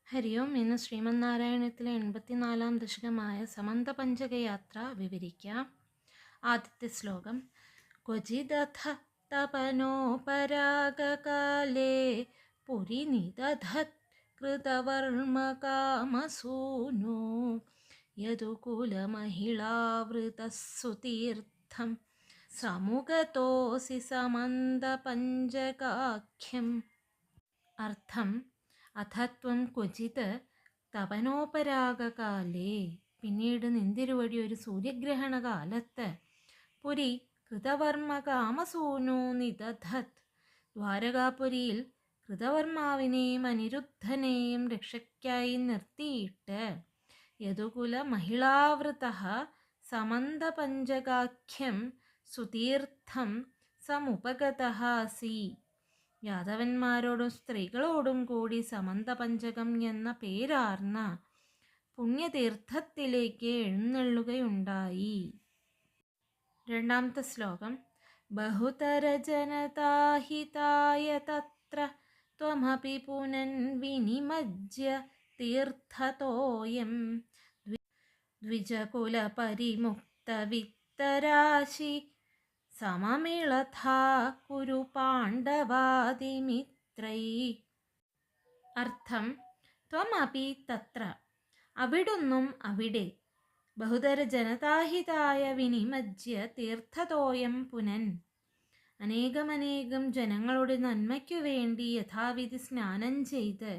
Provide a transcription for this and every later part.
ഹരി ഓം. ഇന്ന് ശ്രീമന്നാരായണത്തിലെ 84-ാം ദശകമായ സമന്തപഞ്ചകയാത്ര വിവരിക്കാം. ആദ്യത്തെ ശ്ലോകം. ക്വചിദഥ തപനോപരാഗകാലേ പുരി നിദധത് കൃതവർമ്മകാമസൂനു യദുകുലമഹിളാവൃതസ്സുതീർത്ഥം സമുഗതോസി സമന്തപഞ്ചകാഖ്യം. അർത്ഥം: അഥത്വം ക്വചിത് തപനോപരാഗകാലേ, പിന്നീട് നിന്തിരുവടി ഒരു സൂര്യഗ്രഹണ കാലത്ത്, പുരി കൃതവർമ്മ കാമസൂനു നിദധത്, ദ്വാരകാപുരിയിൽ കൃതവർമാവിനെയും അനിരുദ്ധനെയും രക്ഷയ്ക്കായി നിർത്തിയിട്ട്, യദുകുല മഹിളാവൃത സമന്തപഞ്ചകാഖ്യം സുതീർത്ഥം സമുപഗതഃ അസി, യാദവന്മാരോടും സ്ത്രീകളോടും കൂടി സമന്തപഞ്ചകം എന്ന പേരാർന്ന പുണ്യതീർത്ഥത്തിലേക്ക് എഴുന്നള്ളുകയുണ്ടായി. രണ്ടാമത്തെ ശ്ലോകം. ബഹുതരജനതാഹിതായ തത്ര ത്വമപി പുനൻ വിനിമജ്യ തീർത്ഥതോയം ദ്വിജകുലപരിമുക്തവിത്തരാശി സമമിളഥാ കുരു പാണ്ഡവാദിമിത്രൈ. അർത്ഥം: ത്വമപി തത്ര, അവിടുന്നും അവിടെ, ബഹുതര ജനതാഹിതായ വിനിമജ്യ തീർത്ഥതോയം പുനൻ, അനേകമനേകം ജനങ്ങളുടെ നന്മയ്ക്കു വേണ്ടി യഥാവിധി സ്നാനം ചെയ്ത്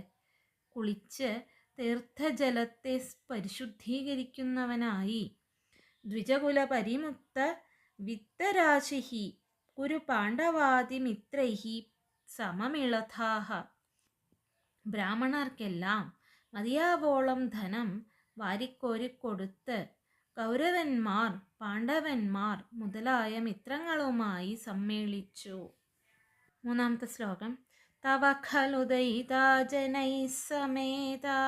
കുളിച്ച് തീർത്ഥജലത്തെ പരിശുദ്ധീകരിക്കുന്നവനായി, ദ്വിജകുല പരിമുക്ത വിത്തരാശിഹി കുരു പാണ്ഡവാദിമിത്രൈഹി സമമിളഥാഹ, ബ്രാഹ്മണർക്കെല്ലാം മതിയാവോളം ധനം വാരിക്കോരിക്കൊടുത്ത് കൗരവന്മാർ, പാണ്ഡവന്മാർ മുതലായ മിത്രങ്ങളുമായി സമ്മേളിച്ചു. മൂന്നാമത്തെ ശ്ലോകം. തവ ഖലു ദയിതാ ജനൈഃ സമേതാ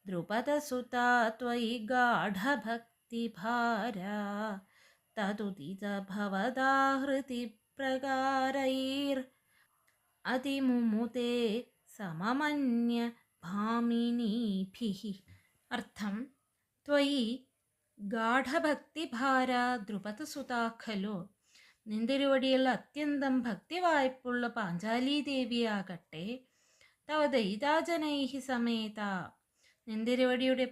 ദ്രുപദസുതാ ത്വയി ഗാഢഭക്തിഭാരാ തതുദിത ഭവതാ ഹൃതി പ്രകാരൈർ അതിമുമുതേ സമമന്യ ഭാമിനീഭിഃ. അർത്ഥം: ത്വയി ഗാഢഭക്തിഭാരാ ദ്രുപദസുതാ ഖലു, നിന്തിരുവടിയിൽ അത്യന്തം ഭക്തിവായ്പുള്ള പാഞ്ചാലീദേവിയാകട്ടെ, തവ ദയിതാജനൈഃ സമേത, നിന്തിരുവടിയുടെ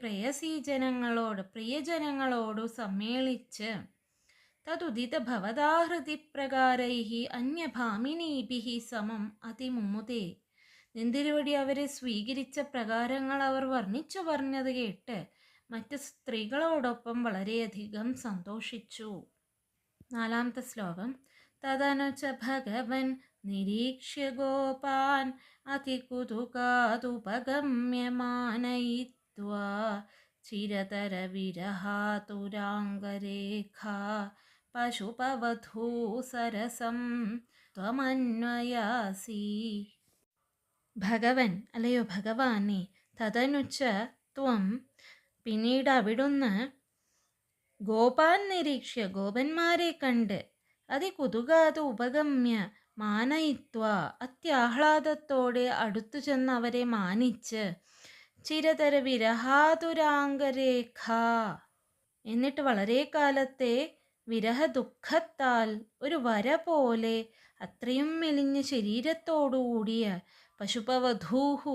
പ്രിയജനങ്ങളോടു സമ്മേളിച്ച്, തതുദിത ഭവതാ ഹൃതി പ്രകാരൈഃ അന്യഭാമിനീഭിഃ സമം അതിമുമുദേ, നിന്തിരുവടി അവരെ സ്വീകരിച്ച പ്രകാരങ്ങൾ അവർ വർണ്ണിച്ചു പറഞ്ഞത് കേട്ട് മറ്റ് സ്ത്രീകളോടൊപ്പം വളരെയധികം സന്തോഷിച്ചു. നാലാമത്തെ ശ്ലോകം. തദനു ച ഭഗവൻ നിരീക്ഷ്യ ഗോപാൻ അതികുതുകാതുപഗമ്യമാനയിത്വാ ചിരതര വിരഹാതുരാംഗരേഖാ പശുപവധൂ സരസം ത്വമന്വയാസി. ഭഗവൻ, അല്ലയോ ഭഗവാനെ, തദനുച്ച ത്വം, പിന്നീട് അവിടുന്ന്, ഗോപാൻ നിരീക്ഷ്യ, ഗോപന്മാരെ കണ്ട്, അതികുതുകാത് ഉപഗമ്യ മാനയിത്വ, അത്യാഹ്ലാദത്തോടെ അടുത്തു ചെന്ന് അവരെ മാനിച്ച്, ചിരതര വിരഹാതുരാംഗരേഖ, എന്നിട്ട് വളരെ കാലത്തെ വിരഹദുഃഖത്താൽ ഒരു വര പോലെ അത്രയും മെലിഞ്ഞ ശരീരത്തോടുകൂടിയ പശുപവധൂഹു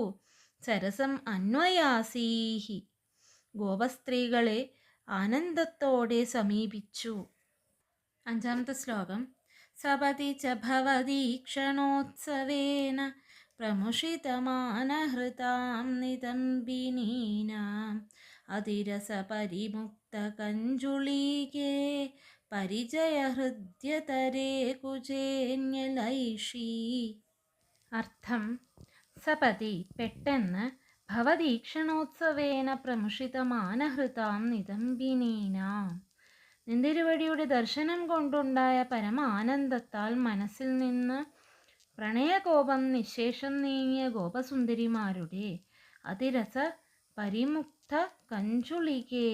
സരസം അന്വയാസീഹി, ഗോപസ്ത്രീകളെ ആനന്ദത്തോടെ സമീപിച്ചു. അഞ്ചാമത്തെ ശ്ലോകം. സപതി ച ഭവദീക്ഷണോത്സവേന പ്രമുഷിതമാനഹൃതാം നിതംബിനീനാം അതിരസപരിമുക്തകഞ്ജുളീകേ പരിചയഹൃദ്യതരേ കുചേന്യലൈഷീ. അർത്ഥം: സപതി, പെട്ടെന്ന്, ഭവദീക്ഷണോത്സവേന പ്രമുഷിതമാനഹൃതാം നിതംബിനീനാം, നിന്തിരുവടിയുടെ ദർശനം കൊണ്ടുണ്ടായ പരമാനന്ദത്താൽ മനസ്സിൽ നിന്ന് പ്രണയകോപം നിശേഷം നീങ്ങിയ ഗോപസുന്ദരിമാരുടെ അതിരസ പരിമുക്ത കഞ്ചുളികേ,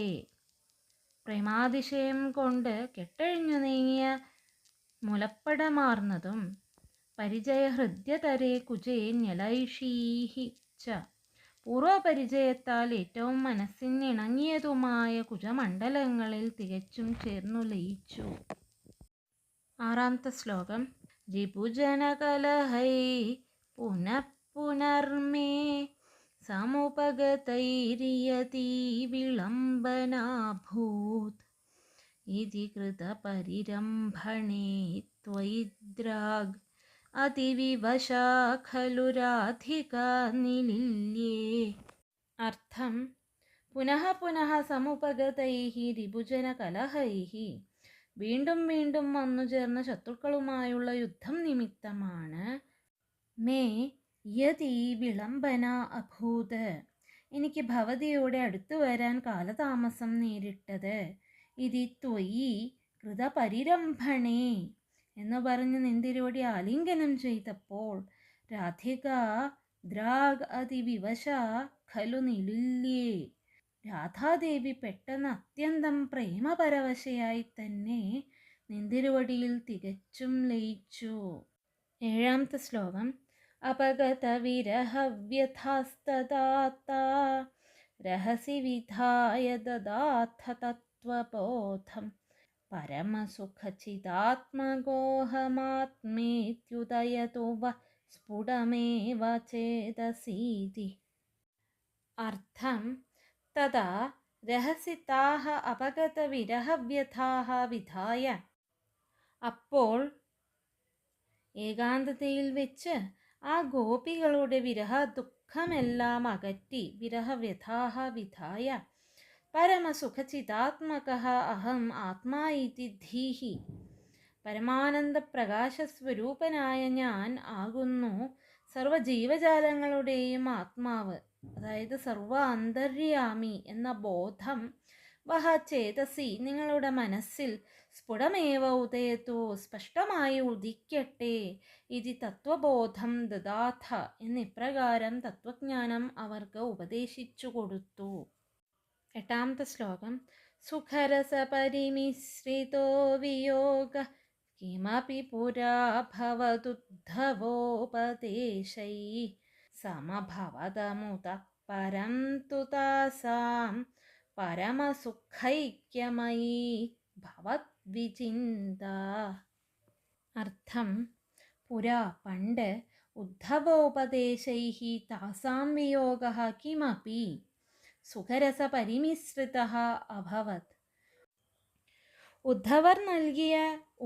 പ്രേമാതിശയം കൊണ്ട് കെട്ടഴിഞ്ഞു നീങ്ങിയ മുലപ്പടമാർന്നതും, പരിചയഹൃദ്യതരേ കുജേ ന്യലൈഷീഹി ച, പൂർവപരിചയത്താൽ ഏറ്റവും മനസ്സിനിണങ്ങിയതുമായ കുജമണ്ഡലങ്ങളിൽ തികച്ചും ചേർന്നു ലയിച്ചു. ആറാമത്തെ ശ്ലോകം. രിപുജനകലഹൈ പുനഃപുനർമേ സമുപഗതൈരിയതി വിളംബനാഭൂത് ഇതി കൃതപരിരംഭണേ ത്വയി ദ്രാഗ് അതിവിവശാ ഖലു രാധികാ നിലില്യേ. അർത്ഥം. പുനഃ പുനഃ സമുപഗതൈഃ രിപുജനകലഹൈഃ. വീണ്ടും വീണ്ടും വന്നുചേർന്ന ശത്രുക്കളുമായുള്ള യുദ്ധം നിമിത്തമാണ് മേ യതി വിളംബന അഭൂത്, എനിക്ക് ഭവതിയോടെ അടുത്തു വരാൻ കാലതാമസം നേരിട്ടത്. ഇതി ത്വയി കൃതപരിരംഭണേ എന്ന് പറഞ്ഞ് നിന്തിരുവടി ആലിംഗനം ചെയ്തപ്പോൾ രാധിക ദ്രാഗ് അതിവിവശ ഖലു നിലുല്യേ, രാധാദേവി പെട്ടെന്ന് അത്യന്തം പ്രേമപരവശയായി തന്നെ നിന്തിരുവടിയിൽ തികച്ചും ലയിച്ചു. ഏഴാമത്തെ ശ്ലോകം. അപഗത വിരഹവ്യഥാസ്തദാ രഹസി വിധായ ദദാഥ തത്വബോധം പരമസുഖചിതാത്മഗോഹമാത്മേത്യുദയതു വ സ്ഫുടമേവ ചേതസീതി. അർത്ഥം. തഥാ രഹസി താഹ അപഗത വിരഹവ്യഥാഹ വിധായ. അപ്പോൾ ഏകാന്തതയിൽ വെച്ച് ആ ഗോപികളുടെ വിരഹ ദുഃഖമെല്ലാം അകറ്റി വിരഹവ്യഥാഹ വിധായ പരമസുഖചിതാത്മകഃ അഹം ആത്മാ ഇതി ധീഹി, പരമാനന്ദ പ്രകാശസ്വരൂപനായ ഞാൻ ആകുന്നു സർവജീവജാലങ്ങളുടെയും ആത്മാവ്, അതായത് സർവ അന്തര്യാമി എന്ന ബോധം വഹ ചേതസി നിങ്ങളുടെ മനസ്സിൽ സ്ഫുടമേവ ഉദയത്തു സ്പഷ്ടമായി ഉദിക്കട്ടെ. ഇതി തത്വബോധം ദദാഥ എന്നിപ്രകാരം തത്വജ്ഞാനം അവർക്ക് ഉപദേശിച്ചു കൊടുത്തു. എട്ടാമത്തെ ശ്ലോകം. സുഖരസപരിമിശ്രിതോ വിയോഗ കിമപി പുരാ ഭവതുദ്ധവോപദേശൈ സമഭവതമുതഃ പരം തു താസാം പരമസുഖൈക്യമയീ ഭവദ്വിചിന്ത. അർത്ഥം. പുരാ പണ്ട് ഉദ്ധവോപദേശൈഃ താസാം വിയോഗഃ കിമപി സുഖരസപരിമിശ്രിതഃ അഭവത്. ഉദ്ധവർ നൽകിയ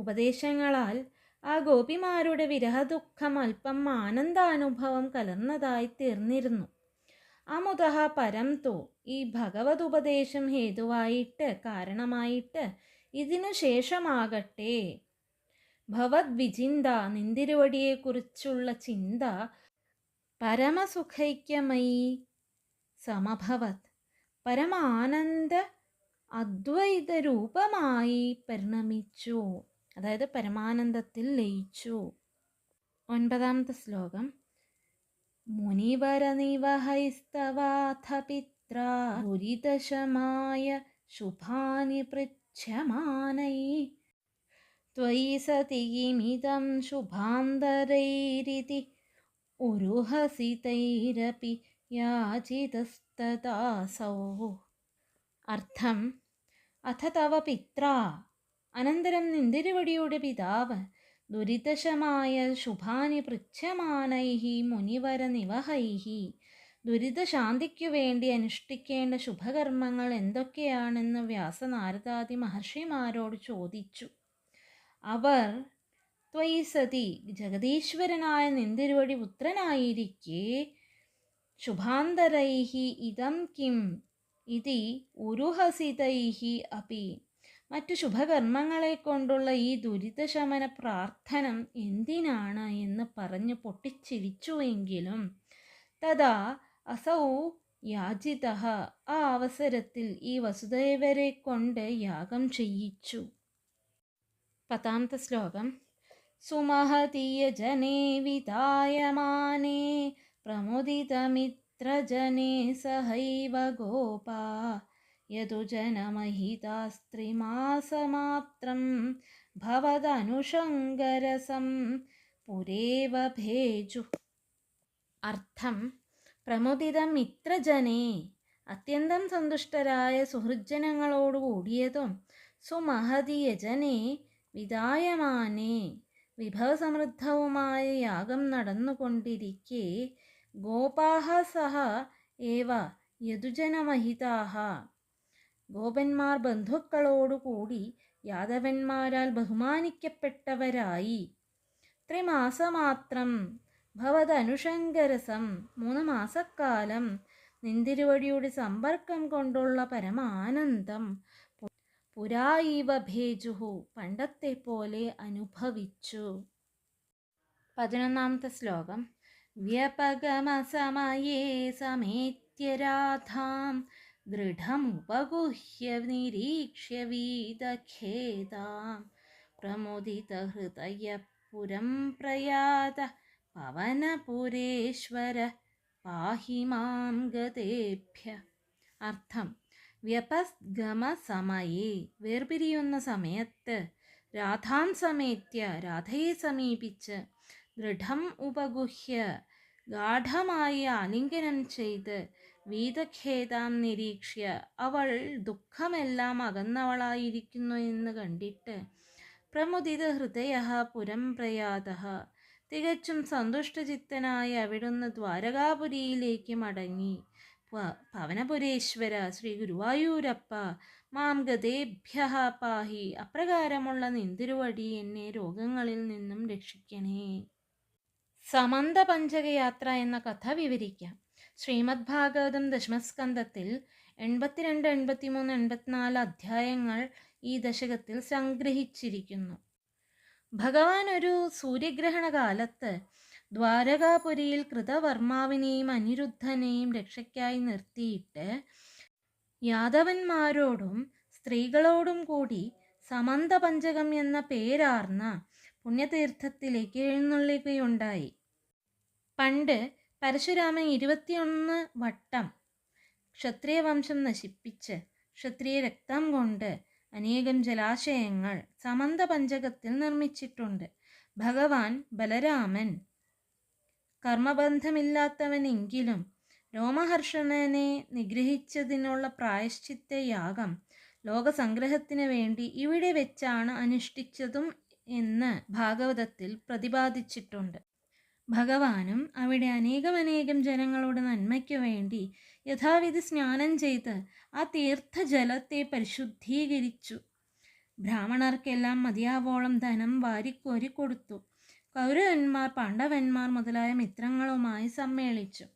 ഉപദേശങ്ങളാൽ ആ ഗോപിമാരുടെ വിരഹദുഃഖം അല്പം ആനന്ദാനുഭവം കലർന്നതായി തീർന്നിരുന്നു. അമുതഃ പരം തു ഈ ഭഗവത് ഉപദേശം ഹേതുവായിട്ട് കാരണമായിട്ട് ഇതിനു ശേഷമാകട്ടെ ഭവദ്വിചിന്ത നിന്തിരുവടിയെക്കുറിച്ചുള്ള ചിന്ത പരമസുഖൈക്യമയീ സമഭവത് പരമാനന്ദ അദ്വൈത രൂപമായി പരിണമിച്ചു, അതായത് പരമാനന്ദത്തിൽ ലയിച്ചു. ഒൻപതാമത്തെ ശ്ലോകം. മുനിവരനിവഹൈസ്തവാഥ പിത്രാ ദുരിതശമായ ശുഭാനി പൃച്ഛമാനൈ ത്വയി സതി കിമിദം ശുഭാന്തരൈരിതി ഉരുഹസിതൈരപി യാചിതസ്തദാസൗ. അർത്ഥം. അഥ തവ പിത്രാ അനന്തരം നിന്തിരുവടിയുടെ പിതാവ് ദുരിതശമായ ശുഭാനി പൃച്ഛമാനൈഃ മുനിവര നിവഹൈഃ ദുരിതശാന്തിക്കു വേണ്ടി അനുഷ്ഠിക്കേണ്ട ശുഭകർമ്മങ്ങൾ എന്തൊക്കെയാണെന്ന് വ്യാസനാരദാദി മഹർഷിമാരോട് ചോദിച്ചു. അവർ ത്വയി സതി ജഗദീശ്വരനായ നിന്തിരുവടി പുത്രനായിരിക്കെ ശുഭാന്തരൈഃ ഇദം കിം ഇതി ഉരുഹസിതൈഃ അപി മറ്റു ശുഭകർമ്മങ്ങളെ കൊണ്ടുള്ള ഈ ദുരിതശമന പ്രാർത്ഥനം എന്തിനാണ് എന്ന് പറഞ്ഞു പൊട്ടിച്ചിരിച്ചുവെങ്കിലും തഥാ അസൗ യാചിതഃ ആ അവസരത്തിൽ ഈ വസുദേവരെ കൊണ്ട് യാഗം ചെയ്യിച്ചു. പത്താമത്തെ ശ്ലോകം. സുമഹതീയജനേ വിതായമാനേ പ്രമുദിതമിത്രജനേ സഹൈവ ഗോപാ യദുജനമഹിതാസ്ത്രിമാസമാത്രം ഭവദനുഷംഗരസം പുരേവ ഭേജു. അർത്ഥം. പ്രമുദിതം മിത്രജനേ, അത്യന്തം സന്തുഷ്ടരായ സുഹൃജ്ജനങ്ങളോട് കൂടിയതും സുമഹതി യജനേ വിദായമാനേ, വിഭവസമൃദ്ധവുമായ യാഗം നടന്നുകൊണ്ടിരിക്കെ ഗോപാഹ സഹ ഏവ യദുജനമഹിതാഹ, ഗോപന്മാർ ബന്ധുക്കളോടുകൂടി യാദവന്മാരാൽ ബഹുമാനിക്കപ്പെട്ടവരായി. ത്രിമാസമാത്രം ഭവതനുഷങ്കരസം, 3 മാസക്കാലം നിന്തിരുവടിയുടെ സമ്പർക്കം കൊണ്ടുള്ള പരമാനന്ദം പുരായിവ ഭേജുഹു, പണ്ടത്തെ പോലെ അനുഭവിച്ചു. 11ാമത്തെ ശ്ലോകം. വ്യപഗമസമയേ സമേത്യ രാധാം ദൃഢമുപഗുഹ്യ നിരീക്ഷ്യ വീതഖേദാം, പ്രമുദിതഹൃദയ പുരം പ്രയാത പവനപുരേശ്വര പാഹി മാം ഗതേഭ്യ. അർത്ഥം: വ്യപഗമ സമയേ, വേർപിരിയുന്ന സമയത്ത്, രാധാം സമേത്യ, രാധയെ സമീപിച്ച്, ദൃഢം ഉപഗുഹ്യ, ഗാഠമായി ആലിംഗനം ചെയ്ത്, വീതഖേദാം നിരീക്ഷ്യ, അവൾ ദുഃഖമെല്ലാം അകന്നവളായിരിക്കുന്നു എന്ന് കണ്ടിട്ട്, പ്രമുദിത ഹൃദയ പുരം പ്രയാത, തികച്ചും സന്തുഷ്ടചിത്തനായി അവിടുന്ന് ദ്വാരകാപുരിയിലേക്ക് മടങ്ങി. പവനപുരേശ്വര, ശ്രീ ഗുരുവായൂരപ്പ, മാം ഗതേഭ്യഃ പാഹി, അപ്രകാരമുള്ള നിന്തിരുവടി എന്നെ രോഗങ്ങളിൽ നിന്നും രക്ഷിക്കണേ. സമന്ത പഞ്ചകയാത്ര എന്ന കഥ വിവരിക്കാം. ശ്രീമദ് ഭാഗവതം ദശമസ്കന്ധത്തിൽ 82, 83, 84 അധ്യായങ്ങൾ ഈ ദശകത്തിൽ സംഗ്രഹിച്ചിരിക്കുന്നു. ഭഗവാൻ ഒരു സൂര്യഗ്രഹണ കാലത്ത് ദ്വാരകാപുരിയിൽ കൃതവർമാവിനെയും അനിരുദ്ധനെയും രക്ഷയ്ക്കായി നിർത്തിയിട്ട് യാദവന്മാരോടും സ്ത്രീകളോടും കൂടി സമന്ത പഞ്ചകം എന്ന പേരാർന്ന പുണ്യതീർത്ഥത്തിലേക്ക് എഴുന്നള്ളുകയുണ്ടായി. പണ്ട് പരശുരാമൻ 21 വട്ടം ക്ഷത്രിയവംശം നശിപ്പിച്ച് ക്ഷത്രിയ രക്തം കൊണ്ട് അനേകം ജലാശയങ്ങൾ സമന്ത പഞ്ചകത്തിൽ നിർമ്മിച്ചിട്ടുണ്ട്. ഭഗവാൻ ബലരാമൻ കർമ്മബന്ധമില്ലാത്തവനെങ്കിലും രോമഹർഷണനെ നിഗ്രഹിച്ചതിനുള്ള പ്രായശ്ചിത്ത യാഗം ലോകസംഗ്രഹത്തിന് വേണ്ടി ഇവിടെ വെച്ചാണ് അനുഷ്ഠിച്ചതും എന്ന് ഭാഗവതത്തിൽ പ്രതിപാദിച്ചിട്ടുണ്ട്. ഭഗവാനും അവിടെ അനേകം ജനങ്ങളുടെ നന്മയ്ക്കു വേണ്ടി യഥാവിധി സ്നാനം ചെയ്ത് ആ തീർത്ഥജലത്തെ പരിശുദ്ധീകരിച്ചു. ബ്രാഹ്മണർക്കെല്ലാം മതിയാവോളം ധനം വാരിക്കോരി കൊടുത്തു. കൗരവന്മാർ, പാണ്ഡവന്മാർ മുതലായ മിത്രങ്ങളുമായി സമ്മേളിച്ചു.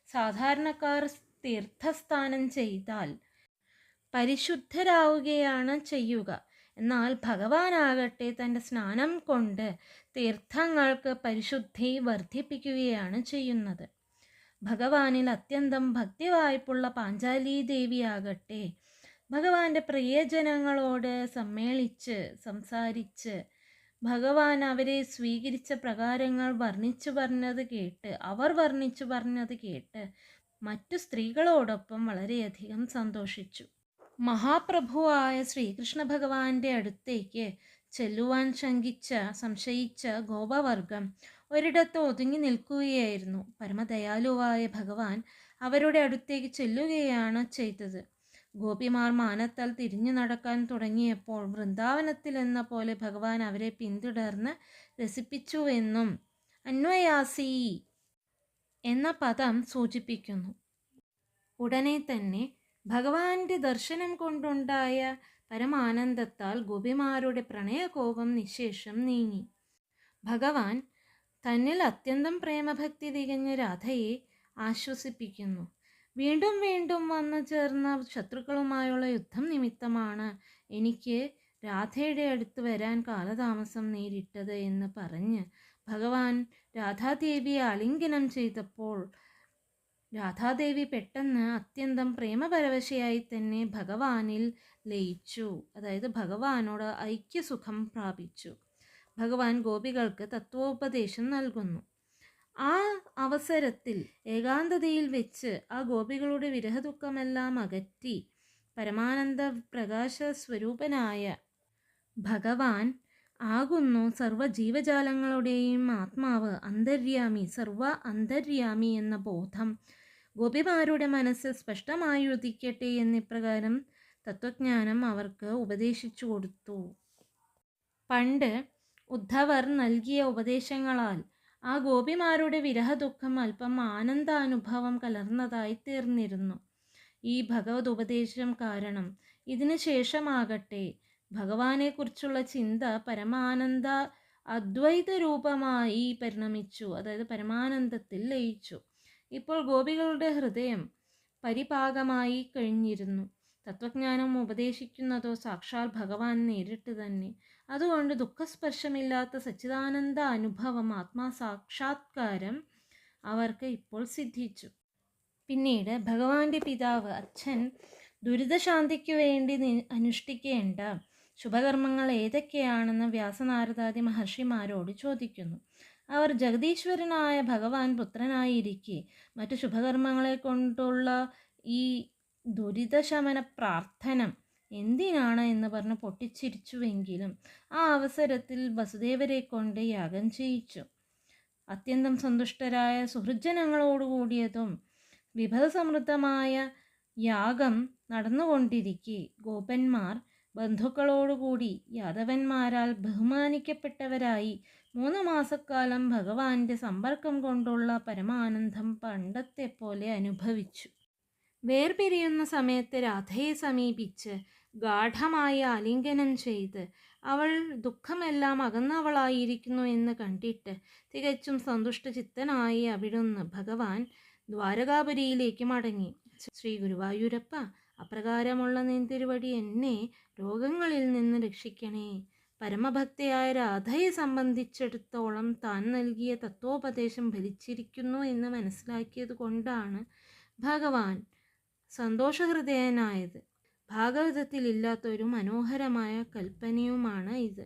സാധാരണക്കാർ തീർത്ഥസ്നാനം ചെയ്താൽ പരിശുദ്ധരാവുകയാണ് ചെയ്യുക. എന്നാൽ ഭഗവാനാകട്ടെ തൻ്റെ സ്നാനം കൊണ്ട് തീർത്ഥങ്ങൾക്ക് പരിശുദ്ധി വർദ്ധിപ്പിക്കുകയാണ് ചെയ്യുന്നത്. ഭഗവാനിൽ അത്യന്തം ഭക്തിവായ്പുള്ള പാഞ്ചാലി ദേവിയാകട്ടെ ഭഗവാന്റെ പ്രിയജനങ്ങളോട് സമ്മേളിച്ച് സംസാരിച്ച് ഭഗവാൻ അവരെ സ്വീകരിച്ച പ്രകാരങ്ങൾ വർണ്ണിച്ചു പറഞ്ഞത് കേട്ട് മറ്റു സ്ത്രീകളോടൊപ്പം വളരെയധികം സന്തോഷിച്ചു. മഹാപ്രഭുവായ ശ്രീകൃഷ്ണ ഭഗവാന്റെ അടുത്തേക്ക് ചെല്ലുവാൻ സംശയിച്ച ഗോപവർഗം ഒരിടത്ത് ഒതുങ്ങി നിൽക്കുകയായിരുന്നു. പരമദയാലുവായ ഭഗവാൻ അവരുടെ അടുത്തേക്ക് ചെല്ലുകയാണ് ചെയ്തത്. ഗോപിമാർ മാനത്താൽ തിരിഞ്ഞു നടക്കാൻ തുടങ്ങിയപ്പോൾ വൃന്ദാവനത്തിൽ എന്ന പോലെ ഭഗവാൻ അവരെ പിന്തുടർന്ന് രസിപ്പിച്ചുവെന്നും അന്വയാസി എന്ന പദം സൂചിപ്പിക്കുന്നു. ഉടനെ തന്നെ ഭഗവാന്റെ ദർശനം കൊണ്ടുണ്ടായ പരമാനന്ദത്താൽ ഗോപിമാരുടെ പ്രണയകോപം നിശേഷം നീങ്ങി. ഭഗവാൻ തന്നിൽ അത്യന്തം പ്രേമഭക്തി തികഞ്ഞ രാധയെ ആശ്വസിപ്പിക്കുന്നു. വീണ്ടും വീണ്ടും വന്നു ചേർന്ന ശത്രുക്കളുമായുള്ള യുദ്ധം നിമിത്തമാണ് എനിക്ക് രാധയുടെ അടുത്ത് വരാൻ കാലതാമസം നേരിട്ടത് എന്ന് പറഞ്ഞ് ഭഗവാൻ രാധാദേവിയെ ആലിംഗനം ചെയ്തപ്പോൾ രാധാദേവി പെട്ടെന്ന് അത്യന്തം പ്രേമപരവശയായി തന്നെ ഭഗവാനിൽ ലയിച്ചു. അതായത് ഭഗവാനോട് ഐക്യസുഖം പ്രാപിച്ചു. ഭഗവാൻ ഗോപികൾക്ക് തത്വോപദേശം നൽകുന്നു. ആ അവസരത്തിൽ ഏകാന്തതയിൽ വെച്ച് ആ ഗോപികളുടെ വിരഹദുഃഖമെല്ലാം അകറ്റി പരമാനന്ദ പ്രകാശ സ്വരൂപനായ ഭഗവാൻ ആകുന്നു സർവ ജീവജാലങ്ങളുടെയും ആത്മാവ്, അന്തര്യാമി, സർവ അന്തര്യാമി എന്ന ബോധം ഗോപിമാരുടെ മനസ്സിൽ സ്പഷ്ടമായി ഉദിക്കട്ടെ എന്നിപ്രകാരം തത്വജ്ഞാനം അവർക്ക് ഉപദേശിച്ചു കൊടുത്തു. പണ്ട് ഉദ്ധവർ നൽകിയ ഉപദേശങ്ങളാൽ ആ ഗോപിമാരുടെ വിരഹദുഃഖം അല്പം ആനന്ദാനുഭവം കലർന്നതായി തീർന്നിരുന്നു. ഈ ഭഗവത് ഉപദേശം കാരണം ഇതിനു ശേഷമാകട്ടെ ഭഗവാനെക്കുറിച്ചുള്ള ചിന്ത പരമാനന്ദ അദ്വൈത രൂപമായി പരിണമിച്ചു. അതായത് പരമാനന്ദത്തിൽ ലയിച്ചു. ഇപ്പോൾ ഗോപികളുടെ ഹൃദയം പരിപാകമായി കഴിഞ്ഞിരുന്നു. തത്വജ്ഞാനം ഉപദേശിക്കുന്നതോ സാക്ഷാൽ ഭഗവാൻ നേരിട്ട് തന്നെ. അതുകൊണ്ട് ദുഃഖസ്പർശമില്ലാത്ത സച്ചിദാനന്ദ അനുഭവം, ആത്മാസാക്ഷാത്കാരം അവർക്ക് ഇപ്പോൾ സിദ്ധിച്ചു. പിന്നീട് ഭഗവാന്റെ പിതാവ് അച്ഛൻ ദുരിതശാന്തിക്കു വേണ്ടി അനുഷ്ഠിക്കേണ്ട ശുഭകർമ്മങ്ങൾ ഏതൊക്കെയാണെന്ന് വ്യാസനാരദാദി മഹർഷിമാരോട് ചോദിക്കുന്നു. അവർ ജഗദീശ്വരനായ ഭഗവാൻ പുത്രനായിരിക്കെ മറ്റു ശുഭകർമ്മങ്ങളെ കൊണ്ടുള്ള ഈ ദുരിതശമന പ്രാർത്ഥന എന്തിനാണ് എന്ന് പറഞ്ഞ് പൊട്ടിച്ചിരിച്ചുവെങ്കിലും ആ അവസരത്തിൽ വസുദേവരെ കൊണ്ട് യാഗം ചെയ്യിച്ചു. അത്യന്തം സന്തുഷ്ടരായ സുഹൃജ്ജനങ്ങളോടുകൂടിയതും വിഭവസമൃദ്ധമായ യാഗം നടന്നുകൊണ്ടിരിക്കെ ഗോപന്മാർ ബന്ധുക്കളോടുകൂടി യാദവന്മാരാൽ ബഹുമാനിക്കപ്പെട്ടവരായി 3 മാസക്കാലം ഭഗവാന്റെ സമ്പർക്കം കൊണ്ടുള്ള പരമാനന്ദം പണ്ടത്തെ പോലെ അനുഭവിച്ചു. വേർപിരിയുന്ന സമയത്ത് രാധയെ സമീപിച്ച് ഗാഠമായി ആലിംഗനം ചെയ്ത് അവൾ ദുഃഖമെല്ലാം അകന്നവളായിരിക്കുന്നു എന്ന് കണ്ടിട്ട് തികച്ചും സന്തുഷ്ടചിത്തനായി അവിടുന്ന് ഭഗവാൻ ദ്വാരകാപുരിയിലേക്ക് മടങ്ങി. ശ്രീ ഗുരുവായൂരപ്പ, അപ്രകാരമുള്ള നിൻ തിരുവടി എന്നെ രോഗങ്ങളിൽ നിന്ന് രക്ഷിക്കണേ. പരമഭക്തയായ രാധയെ സംബന്ധിച്ചിടത്തോളം താൻ നൽകിയ തത്വോപദേശം ഫലിച്ചിരിക്കുന്നു എന്ന് മനസ്സിലാക്കിയത് കൊണ്ടാണ് ഭഗവാൻ സന്തോഷഹൃദയനായത്. ഭാഗവതത്തിൽ ഇല്ലാത്തൊരു മനോഹരമായ കൽപ്പനയുമാണ് ഇത്.